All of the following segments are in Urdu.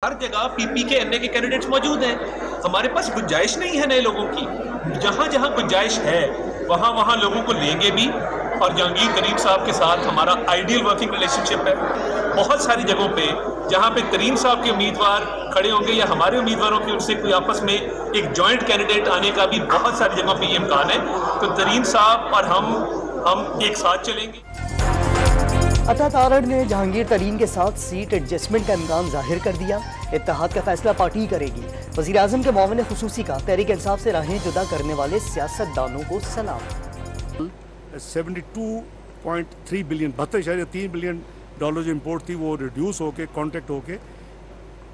ہر جگہ پی پی کے این اے کے کینڈیڈیٹس موجود ہیں. ہمارے پاس گنجائش نہیں ہے نئے لوگوں کی. جہاں جہاں گنجائش ہے وہاں وہاں لوگوں کو لیں گے بھی. اور جہانگیر کریم صاحب کے ساتھ ہمارا آئیڈیل ورکنگ ریلیشن شپ ہے. بہت ساری جگہوں پہ جہاں پہ کریم صاحب کے امیدوار کھڑے ہوں گے یا ہمارے امیدواروں کی ان سے کوئی آپس میں ایک جوائنٹ کینڈیڈیٹ آنے کا بھی بہت ساری جگہوں پہ یہ امکان ہے. تو کریم صاحب اور ہم ایک ساتھ چلیں گے. عطا تارڑ نے جہانگیر ترین کے ساتھ سیٹ ایڈجسٹمنٹ کا امکان ظاہر کر دیا. اتحاد کا فیصلہ پارٹی کرے گی. وزیر اعظم کے معاون خصوصی کا تحریک انصاف سے راہیں جدا کرنے والے سیاست دانوں کو سلام. 72.3 بلین 72.3 بلین ڈالر جو امپورٹ تھی وہ ریڈیوس ہو کے کانٹیکٹ ہو کے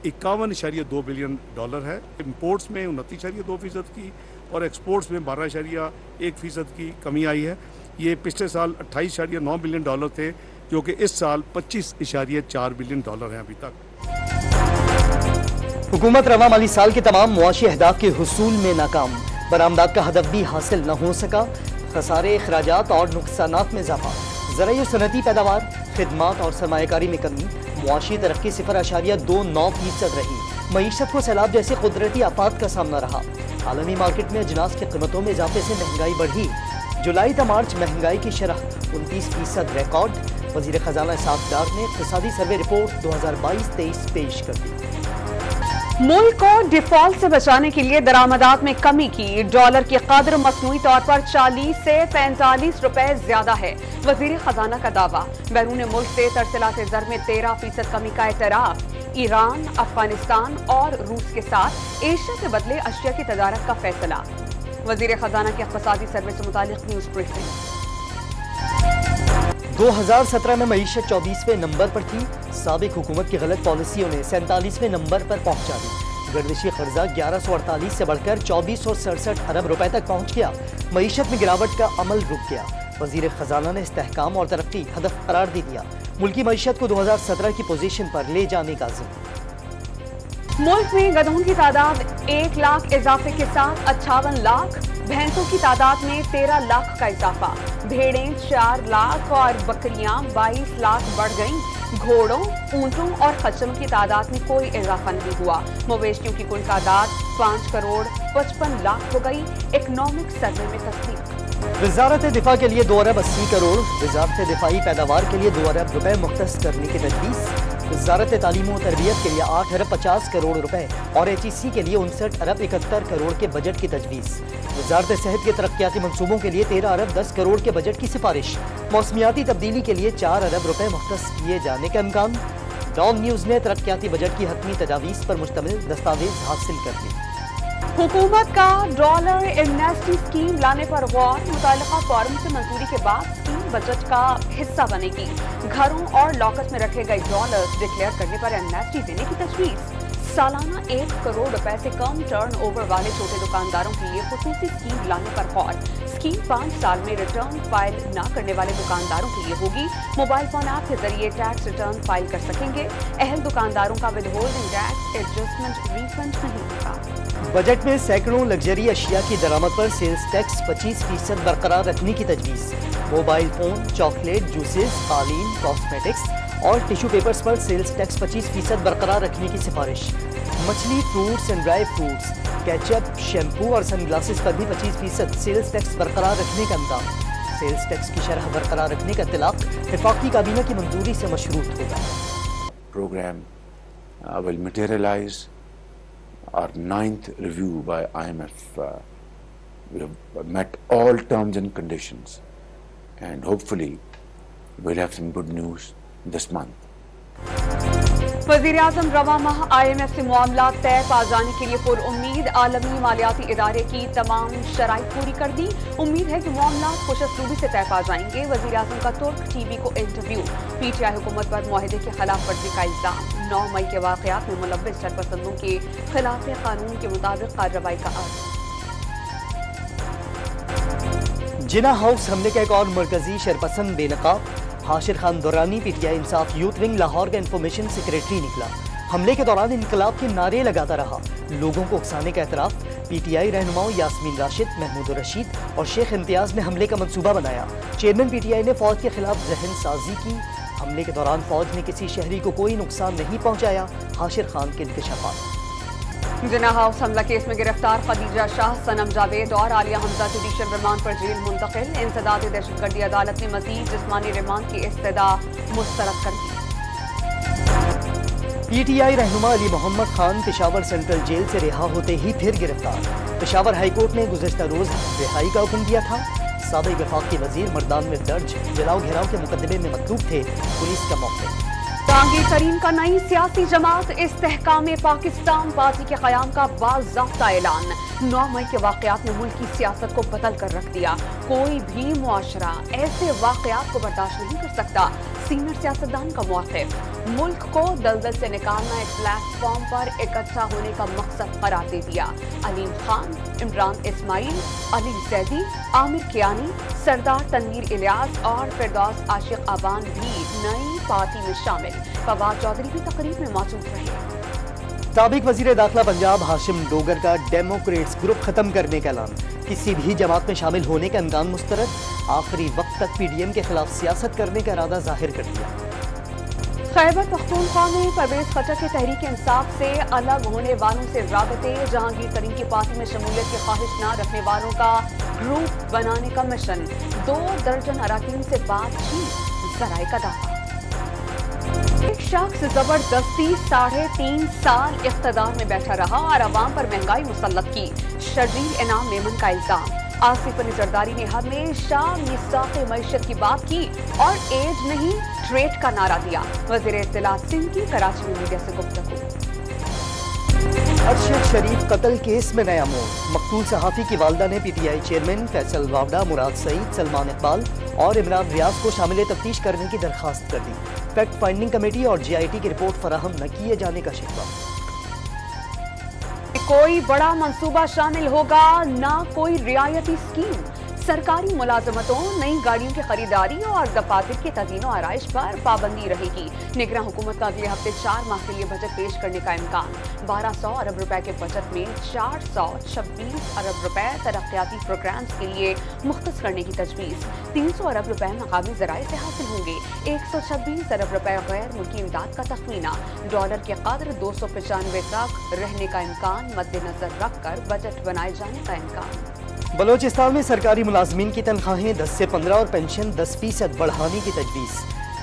51.2 بلین ڈالر ہے. امپورٹس میں 29.2% کی اور ایکسپورٹس میں 12.1% کی کمی آئی ہے. یہ پچھلے سال 28.9 بلین ڈالر تھے جو کہ اس سال 25.4 بلین ڈالر ہیں ابھی تک. حکومت رواں مالی سال کے تمام معاشی اہداف کے حصول میں ناکام. برآمدات کا ہدف بھی حاصل نہ ہو سکا. خسارے، اخراجات اور نقصانات میں اضافہ. زرعی و صنعتی پیداوار، خدمات اور سرمایہ کاری میں کمی. معاشی ترقی 0.29% رہی. معیشت کو سیلاب جیسے قدرتی آفات کا سامنا رہا. عالمی مارکیٹ میں اجناس کی قیمتوں میں اضافے سے مہنگائی بڑھی. جولائی تا مارچ مہنگائی کی شرح 29% ریکارڈ. وزیر خزانہ اسحاق ڈار نے اقتصادی سروے رپورٹ 2022-23 پیش کر دی. ملک کو ڈیفالٹ سے بچانے کے لیے درآمدات میں کمی کی. ڈالر کی قدر مصنوعی طور پر 40 سے 45 روپے زیادہ ہے. وزیر خزانہ کا دعویٰ. بیرون ملک سے ترسیلات زر میں 13% کمی کا اعتراف. ایران، افغانستان اور روس کے ساتھ ایشیا کے بدلے اشیاء کی تجارت کا فیصلہ. وزیر خزانہ کے اقتصادی سروے سے متعلق نیوز بریفنگ. 2017 میں معیشت 24ویں نمبر پر تھی. سابق حکومت کی غلط پالیسیوں نے 47ویں نمبر پر پہنچا دی. گردشی قرضہ 1148 سے بڑھ کر 2467 ارب روپے تک پہنچ گیا. معیشت میں گراوٹ کا عمل رک گیا. وزیر خزانہ نے استحکام اور ترقی ہدف قرار دے دیا. ملکی معیشت کو 2017 کی پوزیشن پر لے جانے کا عزم. ملک میں گدھوں کی تعداد 1 لاکھ اضافے کے ساتھ 58 لاکھ. بھینسوں کی تعداد میں 13 لاکھ کا اضافہ. بھیڑیں 4 لاکھ اور بکریاں 22 لاکھ بڑھ گئیں. گھوڑوں، اونٹوں اور خچروں کی تعداد میں کوئی اضافہ نہیں ہوا. مویشیوں کی کل تعداد 5 کروڑ 55 لاکھ ہو گئی. اکنامک سروے میں تصدیق. وزارت دفاع کے لیے 2 ارب 80 کروڑ. وزارت دفاعی پیداوار کے لیے 2 ارب روپے مختص کرنے کی تجویز. وزارت تعلیم و تربیت کے لیے 8 ارب 50 کروڑ روپے اور HEC کے لیے 59 ارب 71 کروڑ کے بجٹ کی تجویز. وزارت صحت کے ترقیاتی منصوبوں کے لیے 13 ارب 10 کروڑ کے بجٹ کی سفارش. موسمیاتی تبدیلی کے لیے 4 ارب روپے مختص کیے جانے کا امکان. ڈان نیوز نے ترقیاتی بجٹ کی حتمی تجاویز پر مشتمل دستاویز حاصل کر لی. حکومت کا ڈالر ایمنیسٹی اسکیم لانے پر غور. متعلقہ فورم سے منظوری کے بعد اسکیم بجٹ کا حصہ بنے گی. گھروں اور لاکرز میں رکھے گئے ڈالرز ڈکلیئر کرنے پر ایمنیسٹی دینے کی تجویز. سالانہ 1 کروڑ روپے سے کم ٹرن اوور والے چھوٹے دکانداروں کے لیے خصوصی اسکیم لانے پر غور. اسکیم 5 سال میں ریٹرن فائل نہ کرنے والے دکانداروں کے لیے ہوگی. موبائل فون ایپ کے ذریعے ٹیکس ریٹرن فائل کر سکیں گے. اہل دکانداروں کا withholding tax adjustment refund نہیں ہوگا. بجٹ میں سینکڑوں لگژری اشیاء کی درآمد پر سیلز ٹیکس 25% برقرار رکھنے کی تجویز. موبائل فون، چاکلیٹ، جوسز، قالین، کاسمیٹکس اور ٹیشو پیپرز پر سیلز ٹیکس 25% برقرار رکھنے کی سفارش. مچھلی، fruits and dry fruits, ketchup, shampoo اور سن گلاسز پر بھی 25% سیلز ٹیکس برقرار رکھنے کا امکان. سیلز ٹیکس کی شرح برقرار رکھنے کا اطلاق وفاقی کابینہ کی منظوری سے مشروط ہوگا. Program will materialize our 9th review by IMF. We have met all terms and conditions and hopefully we'll have some good news this month. وزیر اعظم رواں ماہ IMF سے معاملات طے پا جانے کے لیے پر امید. عالمی مالیاتی ادارے کی تمام شرائط پوری کر دی. امید ہے کہ معاملات خوش اسلوبی سے طے پا جائیں گے. وزیر اعظم کا ترک ٹی وی کو انٹرویو. PTI حکومت پر معاہدے کی خلاف ورزی کا الزام. 9 مئی کے واقعات میں ملوث سرپسندوں کے خلاف قانون کے مطابق کارروائی کا عزم. جناح ہاؤس حملے کا ایک اور مرکزی شرپسند بے نقاب. حاشر خان دورانی PTI انصاف یوتھ ونگ لاہور کا انفارمیشن سیکریٹری نکلا. حملے کے دوران انقلاب کے نعرے لگاتا رہا. لوگوں کو اکسانے کا اعتراف. PTI رہنماؤں یاسمین راشد، محمود الرشید اور شیخ امتیاز نے حملے کا منصوبہ بنایا. چیئرمین PTI نے فوج کے خلاف ذہن سازی کی. حملے کے دوران فوج نے کسی شہری کو کوئی نقصان نہیں پہنچایا. حاشر خان کے انکشافات. جناح ہاؤس حملہ کیس میں گرفتار خدیجہ شاہ، صنم جاوید اور عالیہ حمزہ جوڈیشل ریمانڈ پر جیل منتقل. انسداد دہشت گردی عدالت نے مزید جسمانی ریمانڈ کی استدعا مسترد کر دی. پی ٹی آئی رہنما علی محمد خان پشاور سینٹرل جیل سے رہا ہوتے ہی پھر گرفتار. پشاور ہائی کورٹ نے گزشتہ روز رہائی کا حکم دیا تھا. سابق وفاقی وزیر مردان میں درج جلاؤ گھیراؤ کے مقدمے میں مطلوب تھے. پولیس کا موقع. جہانگیر ترین کا نئی سیاسی جماعت استحکام پاکستان پارٹی کے قیام کا باضابطہ اعلان. 9 مئی کے واقعات نے ملک کی سیاست کو بدل کر رکھ دیا. کوئی بھی معاشرہ ایسے واقعات کو برداشت نہیں کر سکتا. سینئر سیاستدان کا موقف. ملک کو دلدل سے نکالنا ایک پلیٹ فارم پر اکٹھا ہونے کا مقصد قرار دے دیا. علیم خان، عمران اسماعیل، علی زیدی، عامر کیانی، سردار تنویر الیاس اور فردوس عاشق آبان بھی نئی پارٹی میں شامل. فواد چودھری بھی تقریب میں موجود رہے. سابق وزیر داخلہ پنجاب ہاشم ڈوگر کا ڈیموکریٹس گروپ ختم کرنے کا اعلان. کسی بھی جماعت میں شامل ہونے کا امکان مسترد. آخری وقت تک پی ڈی ایم کے خلاف سیاست کرنے کا ارادہ ظاہر کر دیا. خیبر پختونخوا میں پرویز خٹک کے تحریک انصاف سے الگ ہونے والوں سے رابطے. جہانگیر ترین کی پارٹی میں شمولیت کی خواہش نہ رکھنے والوں کا گروپ بنانے کا مشن. 2 درجن اراکین سے بات چیت. ذرائع کا دعویٰ. ایک شخص زبردستی 3.5 سال اقتدار میں بیٹھا رہا اور عوام پر مہنگائی مسلط کی. شرجیل انعام میمن کا الزام. آصف علی زرداری نے ہمیشہ میثاق معیشت کی بات کی اور ایج نہیں ٹریڈ کا نعرہ دیا. وزیر اطلاعات سندھ کی کراچی میں میڈیا سے گفتگو. ارشد شریف قتل کیس میں نیا موڑ. مقتول صحافی کی والدہ نے P T I chairman Faisal Vawda, Murad Saeed, Salman Iqbal اور عمران ریاض کو شامل تفتیش کرنے کی درخواست کر دی. فیکٹ فائنڈنگ کمیٹی اور جی آئی ٹی کی رپورٹ فراہم نہ کیے جانے کا شکوہ. کوئی بڑا منصوبہ شامل ہوگا، نہ کوئی رعایتی اسکیم. سرکاری ملازمتوں، نئی گاڑیوں کی خریداری اور دفاتر کے تزئین و آرائش پر پابندی رہے گی. نگراں حکومت کا اگلے ہفتے 4 ماہ کے لیے بجٹ پیش کرنے کا امکان. 1200 ارب روپے کے بجٹ میں 426 ارب روپے ترقیاتی پروگرامز کے لیے مختص کرنے کی تجویز. 300 ارب روپے مقامی ذرائع سے حاصل ہوں گے. 126 ارب روپے غیر ملکی امداد کا تخمینہ. ڈالر کے قدر 295 تک رہنے کا امکان مد نظر رکھ کر بجٹ بنائے جانے کا امکان. بلوچستان میں سرکاری ملازمین کی تنخواہیں 10 سے 15 اور پینشن 10% بڑھانے کی تجویز.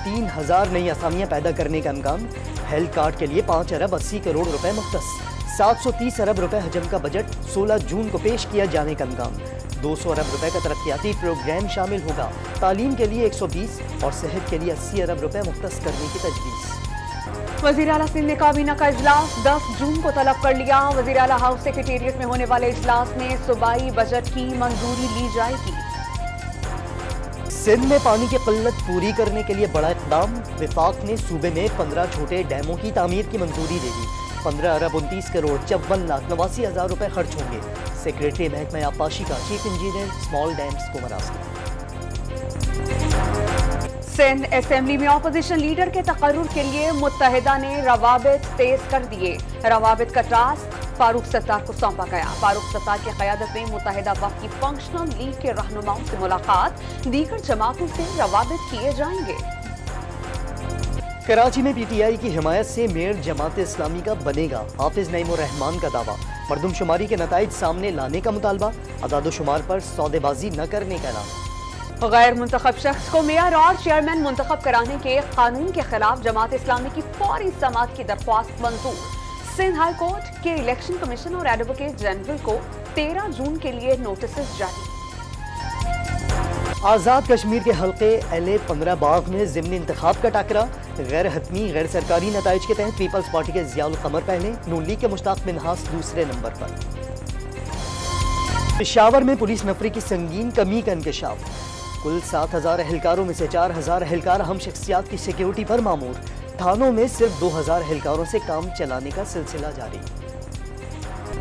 3000 نئی اسامیاں پیدا کرنے کا امکان. ہیلتھ کارڈ کے لیے 5 ارب 80 کروڑ روپے مختص. 730 ارب روپے حجم کا بجٹ 16 جون کو پیش کیا جانے کا امکان. 200 ارب روپے کا ترقیاتی پروگرام شامل ہوگا. تعلیم کے لیے 120 اور صحت کے لیے 80 ارب روپے مختص کرنے کی تجویز. وزیر اعلیٰ سندھ نے کابینہ کا اجلاس 10 جون کو طلب کر لیا. وزیر اعلیٰ ہاؤس سیکریٹریٹ میں ہونے والے اجلاس میں صوبائی بجٹ کی منظوری لی جائے گی. سندھ میں پانی کی قلت پوری کرنے کے لیے بڑا اقدام. وفاق نے صوبے میں 15 چھوٹے ڈیموں کی تعمیر کی منظوری دے دی. 15 ارب 29 کروڑ 54,89,000 روپے خرچ ہوں گے. سیکریٹری محکمہ آبپاشی کا چیف انجینئر اسمال ڈیمز کو مراسم. سندھ اسمبلی میں اپوزیشن لیڈر کے تقرر کے لیے متحدہ نے روابط تیز کر دیے. روابط کا ٹاسک فاروق ستار کو سونپا گیا. فاروق ستار کی قیادت میں متحدہ وفد کی فنکشنل لیگ کے رہنماؤں سے ملاقات. دیگر جماعتوں سے روابط کیے جائیں گے. کراچی میں پی ٹی آئی کی حمایت سے میئر جماعت اسلامی کا بنے گا. حافظ نعیم الرحمان کا دعویٰ. مردم شماری کے نتائج سامنے لانے کا مطالبہ. اعداد و شمار پر سودے بازی نہ کرنے کا اعلان. غیر منتخب شخص کو میئر اور چیئرمین منتخب کرانے کے قانون کے خلاف جماعت اسلامی کی فوری سماعت کی درخواست منظور. سندھ ہائی کورٹ کے الیکشن کمیشن اور ایڈوکیٹ جنرل کو 13 جون کے لیے نوٹسز جاری. آزاد کشمیر کے حلقے LA-15 باغ میں ضمنی انتخاب کا ٹاکرا. غیر حتمی غیر سرکاری نتائج کے تحت پیپلز پارٹی کے ضیاء القمر پہلے، نون لیگ کے مشتاق منہاس دوسرے نمبر پر. پشاور میں پولیس نفری کی سنگین کمی کا انکشاف. کل 7000 اہلکاروں میں سے 4000 اہلکار اہم شخصیات کی سیکیورٹی پر مامور. تھانوں میں صرف 2000 اہلکاروں سے کام چلانے کا سلسلہ جاری.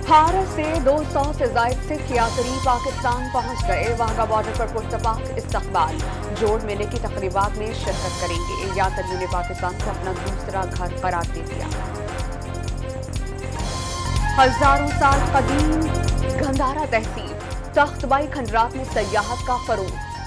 بھارت سے 200 سے زائد سکھ یاتری پاکستان پہنچ گئے. واہگہ بارڈر پر پرتپاک استقبال. جوڑ میلے کی تقریبات میں شرکت کریں گے. یاتریوں نے پاکستان کو اپنا دوسرا گھر قرار دے دیا. ہزاروں سال قدیم گندھارا تہذیب. تخت بائی کھنڈرات میں سیاحت کا فروغ.